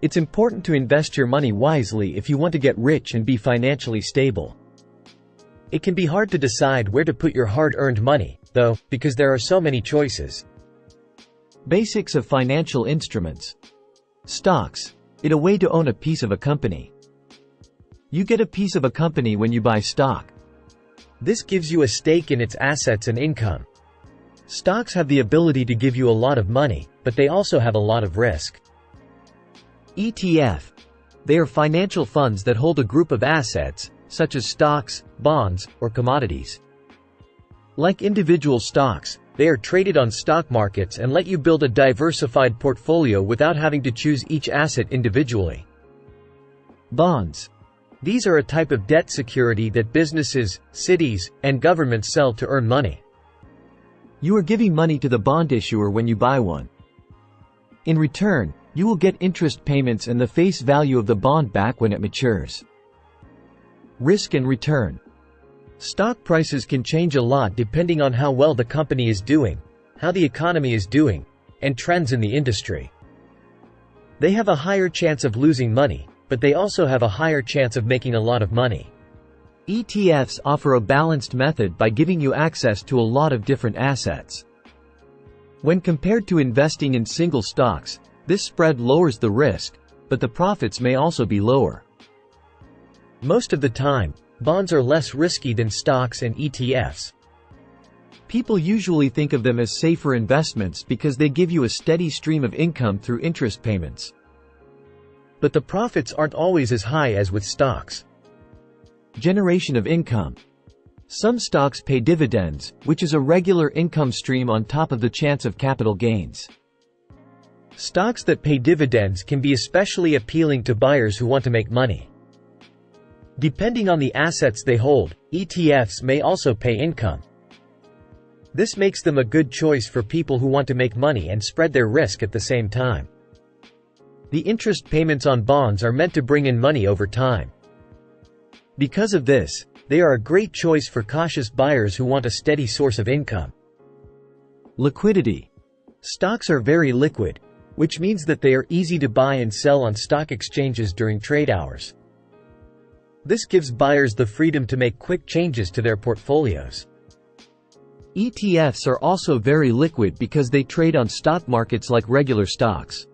It's important to invest your money wisely if you want to get rich and be financially stable. It can be hard to decide where to put your hard-earned money, though, because there are so many choices. Basics of financial instruments. Stocks. It's a way to own a piece of a company. You get a piece of a company when you buy stock. This gives you a stake in its assets and income. Stocks have the ability to give you a lot of money, but they also have a lot of risk. ETF. They are financial funds that hold a group of assets, such as stocks, bonds, or commodities. Like individual stocks, they are traded on stock markets and let you build a diversified portfolio without having to choose each asset individually. Bonds. These are a type of debt security that businesses, cities, and governments sell to earn money. You are giving money to the bond issuer when you buy one. In return, you will get interest payments and the face value of the bond back when it matures. Risk and return. Stock prices can change a lot depending on how well the company is doing, how the economy is doing, and trends in the industry. They have a higher chance of losing money, but they also have a higher chance of making a lot of money. ETFs offer a balanced method by giving you access to a lot of different assets. When compared to investing in single stocks, this spread lowers the risk, but the profits may also be lower. Most of the time, bonds are less risky than stocks and ETFs. People usually think of them as safer investments because they give you a steady stream of income through interest payments. But the profits aren't always as high as with stocks. Generation of income. Some stocks pay dividends, which is a regular income stream on top of the chance of capital gains. Stocks that pay dividends can be especially appealing to buyers who want to make money. Depending on the assets they hold, ETFs may also pay income. This makes them a good choice for people who want to make money and spread their risk at the same time. The interest payments on bonds are meant to bring in money over time. Because of this, they are a great choice for cautious buyers who want a steady source of income. Liquidity. Stocks are very liquid, which means that they are easy to buy and sell on stock exchanges during trade hours. This gives buyers the freedom to make quick changes to their portfolios. ETFs are also very liquid because they trade on stock markets like regular stocks.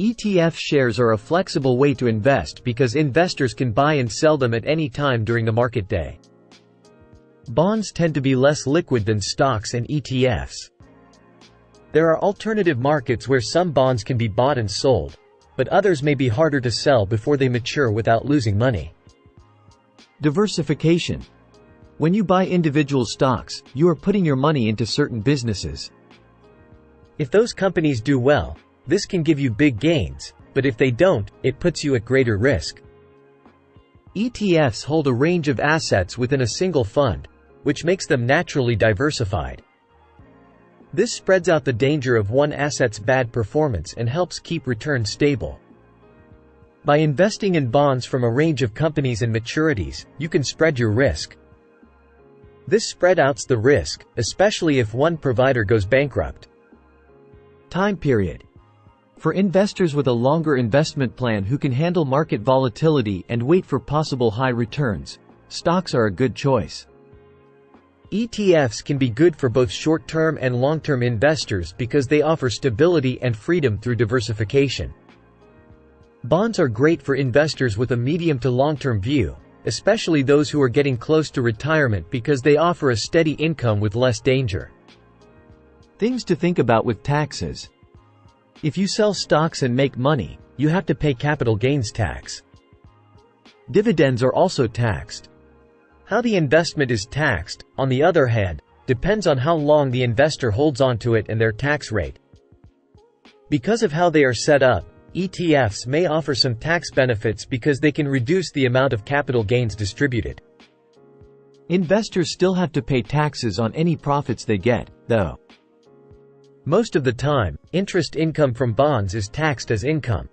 ETF shares are a flexible way to invest because investors can buy and sell them at any time during the market day. Bonds tend to be less liquid than stocks and ETFs. There are alternative markets where some bonds can be bought and sold, but others may be harder to sell before they mature without losing money. Diversification. When you buy individual stocks, you are putting your money into certain businesses. If those companies do well, this can give you big gains, but if they don't, it puts you at greater risk. ETFs hold a range of assets within a single fund, which makes them naturally diversified. This spreads out the danger of one asset's bad performance and helps keep returns stable. By investing in bonds from a range of companies and maturities, you can spread your risk. This spread outs the risk, especially if one provider goes bankrupt. Time period. For investors with a longer investment plan who can handle market volatility and wait for possible high returns, stocks are a good choice. ETFs can be good for both short-term and long-term investors because they offer stability and freedom through diversification. Bonds are great for investors with a medium to long-term view, especially those who are getting close to retirement because they offer a steady income with less danger. Things to think about with taxes. If you sell stocks and make money, you have to pay capital gains tax. Dividends are also taxed. How the investment is taxed, on the other hand, depends on how long the investor holds onto it and their tax rate. Because of how they are set up, ETFs may offer some tax benefits because they can reduce the amount of capital gains distributed. Investors still have to pay taxes on any profits they get, though. Most of the time, interest income from bonds is taxed as income.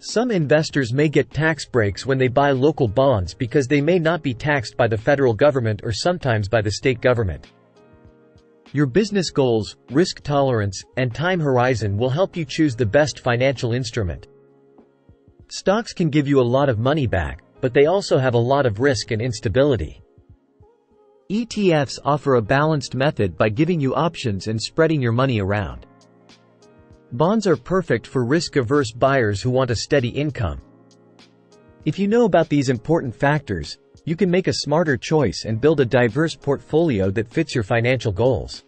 Some investors may get tax breaks when they buy local bonds because they may not be taxed by the federal government or sometimes by the state government. Your business goals, risk tolerance, and time horizon will help you choose the best financial instrument. Stocks can give you a lot of money back, but they also have a lot of risk and instability. ETFs offer a balanced method by giving you options and spreading your money around. Bonds are perfect for risk-averse buyers who want a steady income. If you know about these important factors, you can make a smarter choice and build a diverse portfolio that fits your financial goals.